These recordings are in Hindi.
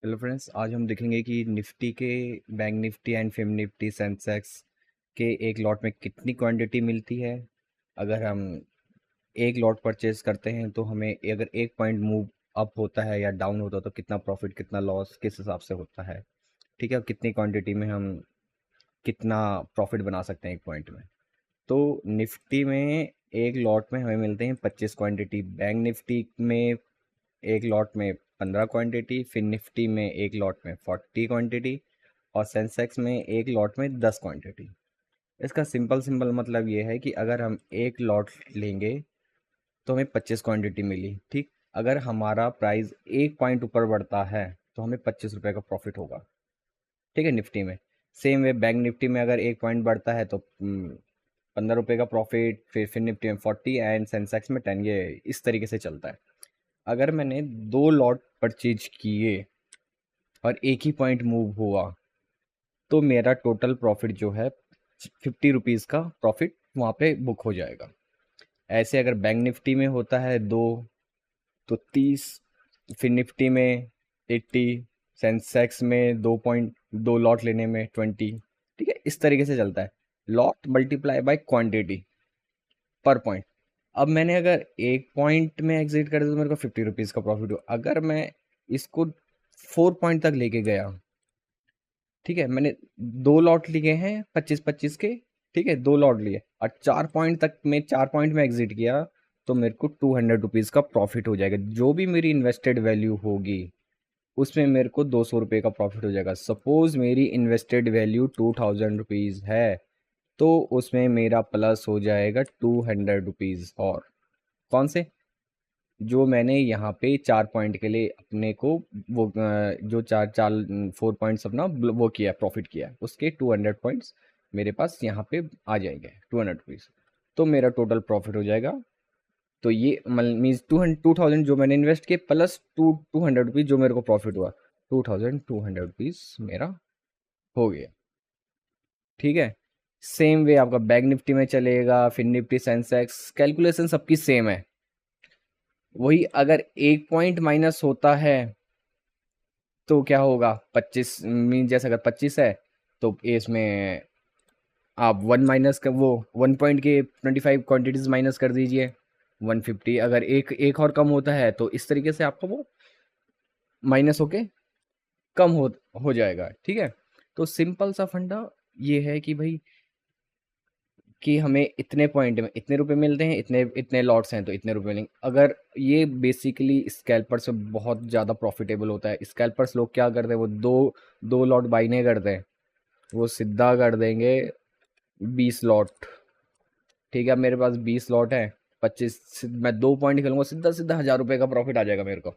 हेलो फ्रेंड्स, आज हम देखेंगे कि निफ्टी के bank Nifty and FinNifty Sensex के एक लॉट में कितनी क्वांटिटी मिलती है। अगर हम एक लॉट परचेज करते हैं तो हमें अगर एक पॉइंट मूव अप होता है या डाउन होता है तो कितना प्रॉफिट कितना लॉस किस हिसाब से होता है। ठीक है, और कितनी क्वांटिटी में हम कितना प्रॉफिट बना सकते हैं एक पॉइंट में। तो निफ्टी में एक लॉट में हमें मिलते हैं 25 क्वांटिटी, बैंक निफ्टी में एक लॉट में 15 क्वांटिटी, फिर निफ्टी में एक लॉट में 40 क्वांटिटी और सेंसेक्स में एक लॉट में 10 क्वांटिटी। इसका सिंपल सिंपल मतलब ये है कि अगर हम एक लॉट लेंगे तो हमें 25 क्वांटिटी मिली। ठीक, अगर हमारा प्राइस एक पॉइंट ऊपर बढ़ता है तो हमें 25 रुपये का प्रॉफिट होगा। ठीक है, निफ्टी में सेम वे बैंक निफ्टी में अगर एक पॉइंट बढ़ता है तो 15 रुपये का प्रॉफिट, फिर निफ्टी में 40 एंड सेंसेक्स में 10। ये इस तरीके से चलता है। अगर मैंने दो लॉट परचेज किए और एक ही पॉइंट मूव हुआ तो मेरा टोटल प्रॉफिट जो है 50 रुपीज़ का प्रॉफिट वहाँ पे बुक हो जाएगा। ऐसे अगर बैंक निफ्टी में होता है दो तो 30, फिर निफ्टी में 80, सेंसेक्स में 2 लॉट लेने में 20। ठीक है, इस तरीके से चलता है। लॉट मल्टीप्लाई बाय क्वांटिटी पर पॉइंट। अब मैंने अगर एक पॉइंट में एग्जिट कर दिया तो मेरे को 50 रुपीज़ का प्रॉफिट हुआ। अगर मैं इसको 4 पॉइंट तक लेके गया, ठीक है, मैंने दो लॉट लिए हैं 25-25 के। ठीक है, दो लॉट लिए और 4 पॉइंट तक मैं 4 पॉइंट में एग्जिट किया तो मेरे को 200 रुपीज़ का प्रॉफिट हो जाएगा। जो भी मेरी इन्वेस्टेड वैल्यू होगी उसमें मेरे को 200 रुपये का प्रॉफिट हो जाएगा। सपोज मेरी इन्वेस्टेड वैल्यू 2000 रुपीज़ है तो उसमें मेरा प्लस हो जाएगा 200 रुपीज़। और कौन से, जो मैंने यहाँ पे 4 पॉइंट के लिए अपने को वो जो चार चार 4 पॉइंट्स अपना वो किया प्रॉफिट किया उसके 200 पॉइंट्स मेरे पास यहाँ पे आ जाएंगे 200 रुपीज़। तो मेरा टोटल प्रॉफिट हो जाएगा। तो ये मीन्स 200 जो मैंने इन्वेस्ट किए प्लस 200 रुपीज़ जो मेरे को प्रॉफिट हुआ, 2200 रुपीज़ मेरा हो गया। ठीक है, सेम वे आपका बैंक निफ्टी में चलेगा, फिर निफ्टी सेंसेक्स कैलकुलेशन सबकी सेम है। वही अगर एक पॉइंट माइनस होता है तो क्या होगा, 25 मीन जैसे अगर 25 है तो इसमें आप वन माइनस कर वो 1 पॉइंट के 25 क्वांटिटीज माइनस कर दीजिए 150। अगर एक एक और कम होता है तो इस तरीके से आपका वो माइनस होके कम हो जाएगा। ठीक है, तो सिंपल सा फंडा ये है कि भाई कि हमें इतने पॉइंट में इतने रुपए मिलते हैं, इतने इतने लॉट्स हैं तो इतने रुपए मिलेंगे। अगर ये बेसिकली स्कैल्पर से बहुत ज़्यादा प्रॉफिटेबल होता है। स्कैल्पर्स लोग क्या करते हैं, वो दो दो लॉट बाई नहीं करते हैं, वो सीधा कर देंगे 20 लॉट। ठीक है, अब मेरे पास 20 लॉट है, 25, मैं 2 पॉइंट खेलूंगा सीधा सीधा 1000 रुपये का प्रॉफिट आ जाएगा मेरे को।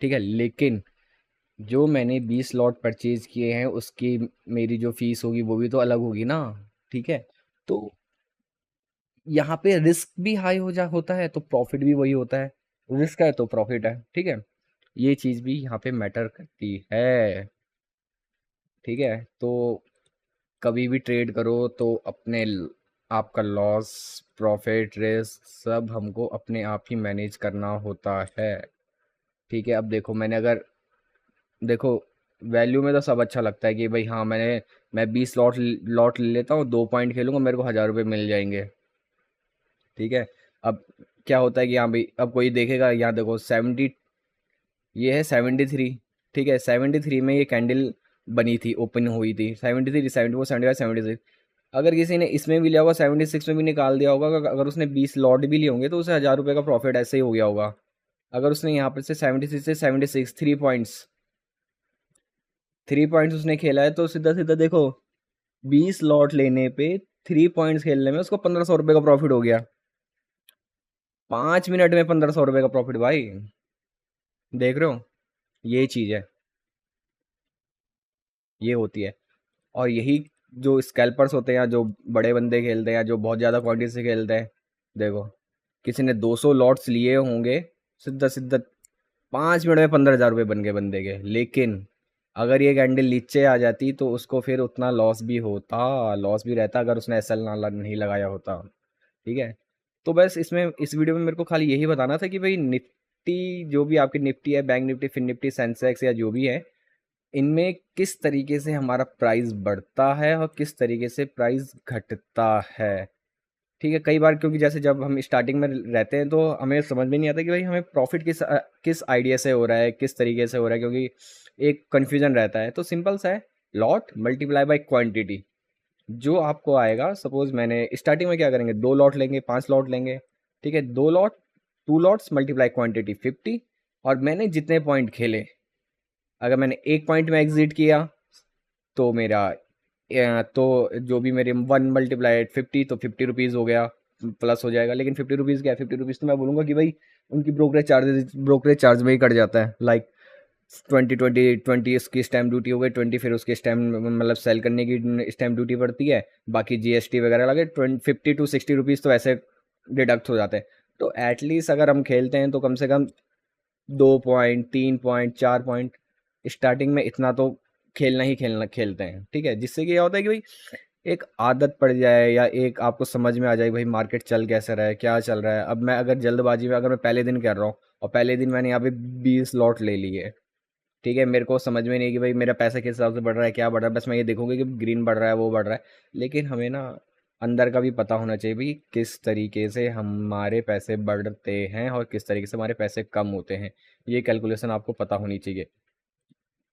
ठीक है, लेकिन जो मैंने 20 लॉट परचेज किए हैं उसकी मेरी जो फीस होगी वो भी तो अलग होगी ना। ठीक है, तो यहाँ पे रिस्क भी हाई होता है तो प्रॉफिट भी वही होता है। रिस्क है तो प्रॉफिट है। ठीक है, ये चीज़ भी यहाँ पे मैटर करती है। ठीक है, तो कभी भी ट्रेड करो तो आपका लॉस प्रॉफिट रिस्क सब हमको अपने आप ही मैनेज करना होता है। ठीक है, अब देखो मैंने अगर देखो वैल्यू में तो सब अच्छा लगता है कि भाई हाँ मैं 20 लॉट लॉट ले लेता हूँ, 2 पॉइंट खेलूंगा मेरे को 1000 रुपये मिल जाएंगे। ठीक है, अब क्या होता है कि हाँ भाई अब कोई देखेगा, यहाँ देखो 70, ये है 73। ठीक है, 73 में ये कैंडल बनी थी, ओपन हुई थी 73, 74, 75, 76। अगर किसी ने इसमें भी लिया होगा 76 में भी निकाल दिया होगा, अगर उसने 20 लॉट भी लिए होंगे तो उसे 1000 रुपये का प्रॉफिट ऐसे ही हो गया होगा। अगर उसने यहाँ पर से 76 से 76 3 पॉइंट्स उसने खेला है तो सीधा सीधा देखो 20 लॉट लेने पे 3 पॉइंट्स खेलने में उसको 1500 रुपये का प्रॉफिट हो गया। 5 मिनट में 1500 रुपये का प्रॉफिट भाई, देख रहे हो, ये चीज़ है, ये होती है। और यही जो स्कैल्पर्स होते हैं या जो बड़े बंदे खेलते हैं या जो बहुत ज़्यादा क्वांटिटी से खेलते हैं, देखो किसी ने 200 लॉट्स लिए होंगे, सीधा सीधा 5 मिनट में 15,000 रुपये बन गए बंदे के। लेकिन अगर ये कैंडल नीचे आ जाती तो उसको फिर उतना लॉस भी रहता अगर उसने एसएल नहीं लगाया होता। ठीक है, तो बस इसमें इस वीडियो में मेरे को खाली यही बताना था कि भाई निफ्टी, जो भी आपकी निफ्टी है, बैंक निफ्टी, फिन निफ्टी, सेंसेक्स या जो भी है, इनमें किस तरीके से हमारा प्राइस बढ़ता है और किस तरीके से प्राइस घटता है। ठीक है, कई बार क्योंकि जैसे जब हम स्टार्टिंग में रहते हैं तो हमें समझ में नहीं आता कि भाई हमें प्रॉफिट किस आइडिया से हो रहा है, किस तरीके से हो रहा है, क्योंकि एक कन्फ्यूजन रहता है। तो सिंपल सा है, लॉट मल्टीप्लाई बाय क्वांटिटी। जो आपको आएगा, सपोज मैंने स्टार्टिंग में क्या करेंगे, 2 लॉट लेंगे, 5 लॉट लेंगे। ठीक है, 2 लॉट, 2 लॉट्स मल्टीप्लाई क्वांटिटी 50, और मैंने जितने पॉइंट खेले, अगर मैंने 1 पॉइंट में एग्जिट किया तो मेरा तो जो भी मेरे 1 × 50 तो 50 रुपीज़ हो गया, प्लस हो जाएगा। लेकिन 50 रुपीज़ क्या है, 50 रुपीज़ तो मैं बोलूँगा कि भाई उनकी ब्रोकरेज चार्ज में ही कट जाता है। लाइक 20 उसकी स्टैम्प ड्यूटी हो गई, 20 फिर उसकी स्टैम्प मतलब सेल करने की स्टैम्प ड्यूटी पड़ती है, बाकी जीएसटी वगैरह लगे 50 to 60 रुपीज़ तो ऐसे डिडक्ट हो जाते हैं। तो एटलीस्ट अगर हम खेलते हैं तो कम से कम 2 पॉइंट, 3 पॉइंट, 4 पॉइंट स्टार्टिंग में इतना तो खेलना ही खेलते हैं। ठीक है, जिससे कि क्या होता है कि भाई एक आदत पड़ जाए, या एक आपको समझ में आ जाए भाई मार्केट चल कैसे रहा है, क्या चल रहा है। अब मैं अगर जल्दबाजी में, अगर मैं पहले दिन कर रहा हूँ और पहले दिन मैंने यहाँ पे 20 लॉट ले लिए, ठीक है, मेरे को समझ में नहीं कि भाई मेरा पैसा किस हिसाब से बढ़ रहा है, क्या बढ़ रहा है, बस मैं ये देखूंगा कि ग्रीन बढ़ रहा है, वो बढ़ रहा है। लेकिन हमें ना अंदर का भी पता होना चाहिए भाई किस तरीके से हमारे पैसे बढ़ते हैं और किस तरीके से हमारे पैसे कम होते हैं। ये कैलकुलेशन आपको पता होनी चाहिए।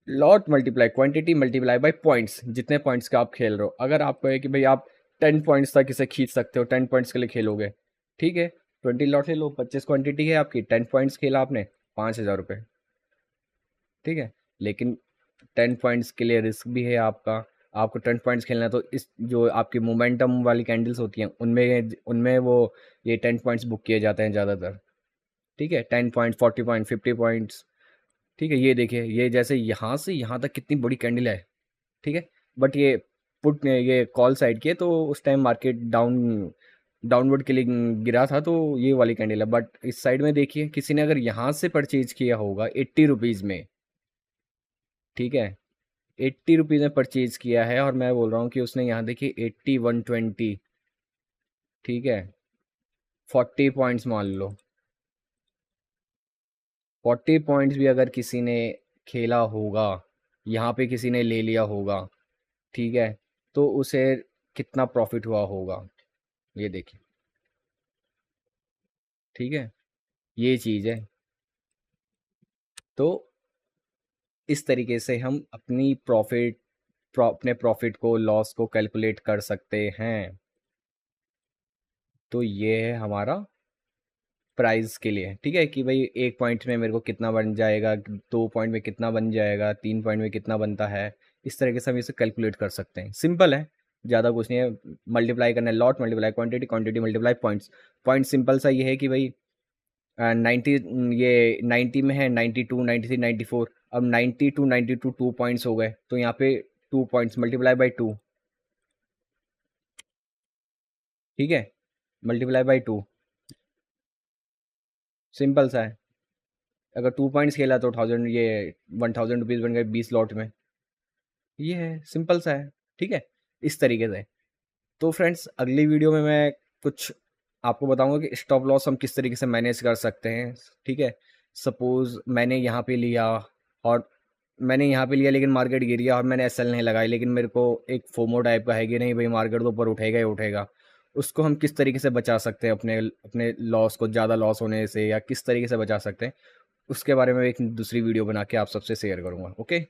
Lot multiply quantity multiply by points, जितने पॉइंट्स का आप खेल रहे हो। अगर आपको है कि भाई आप 10 पॉइंट्स तक इसे खींच सकते हो, 10 पॉइंट्स के लिए खेलोगे, ठीक है, 20 लॉट ले लो, 25 क्वांटिटी है आपकी, 10 पॉइंट्स खेला आपने, 5,000 रुपये। ठीक है, लेकिन 10 पॉइंट्स के लिए रिस्क भी है आपका। आपको 10 पॉइंट्स खेलना है तो इस जो आपकी मोमेंटम वाली कैंडल्स होती हैं उनमें उनमें वो ये 10 पॉइंट्स बुक किए जाते हैं ज़्यादातर। ठीक है, 10 पॉइंट, 40 पॉइंट, 50 पॉइंट्स। ठीक है, ये देखिए, ये जैसे यहाँ से यहाँ तक कितनी बड़ी कैंडल है। ठीक है, बट ये कॉल साइड की है, तो उस टाइम मार्केट डाउनवर्ड के लिए गिरा था, तो ये वाली कैंडल है। बट इस साइड में देखिए, किसी ने अगर यहाँ से परचेज किया होगा 80 रुपीज़ में, ठीक है, 80 रुपीज़ में परचेज किया है, और मैं बोल रहा हूँ कि उसने यहाँ देखिए 80, 120, ठीक है, 40 पॉइंट्स मान लो, 40 पॉइंट्स भी अगर किसी ने खेला होगा, यहाँ पे किसी ने ले लिया होगा, ठीक है, तो उसे कितना प्रॉफिट हुआ होगा, ये देखिए। ठीक है, ये चीज़ है। तो इस तरीके से हम अपने प्रॉफिट को, लॉस को कैलकुलेट कर सकते हैं। तो ये है हमारा प्राइस के लिए। ठीक है, कि भाई 1 पॉइंट में मेरे को कितना बन जाएगा, 2 पॉइंट में कितना बन जाएगा, 3 पॉइंट में कितना बनता है। इस तरीके से हम इसे कैलकुलेट कर सकते हैं। सिंपल है, ज़्यादा कुछ नहीं है। मल्टीप्लाई करना है, lot multiply quantity, quantity multiply points. Point simple सा ये है कि भाई 90, ये 90 में है, 92, 93, 94। अब 90 to 92 2 पॉइंट्स हो गए, तो यहाँ पे 2 पॉइंट्स मल्टीप्लाई बाई 2। ठीक है, मल्टीप्लाई बाई 2, सिंपल सा है। अगर 2 पॉइंट्स खेला तो 1,000 रुपीज़ बन गए 20 लॉट में। ये है, सिंपल सा है। ठीक है, इस तरीके से। तो फ्रेंड्स, अगली वीडियो में मैं कुछ आपको बताऊंगा कि स्टॉप लॉस हम किस तरीके से मैनेज कर सकते हैं। ठीक है, सपोज मैंने यहाँ पे लिया, और मैंने यहाँ पे लिया लेकिन मार्केट गिर गया और मैंने एसएल नहीं लगाई, लेकिन मेरे को एक फोमो टाइप का है कि नहीं भाई मार्केट तो ऊपर उठेगा ही उठेगा। उसको हम किस तरीके से बचा सकते हैं, अपने अपने लॉस को, ज़्यादा लॉस होने से, या किस तरीके से बचा सकते हैं, उसके बारे में एक दूसरी वीडियो बना के आप सबसे शेयर करूँगा। ओके।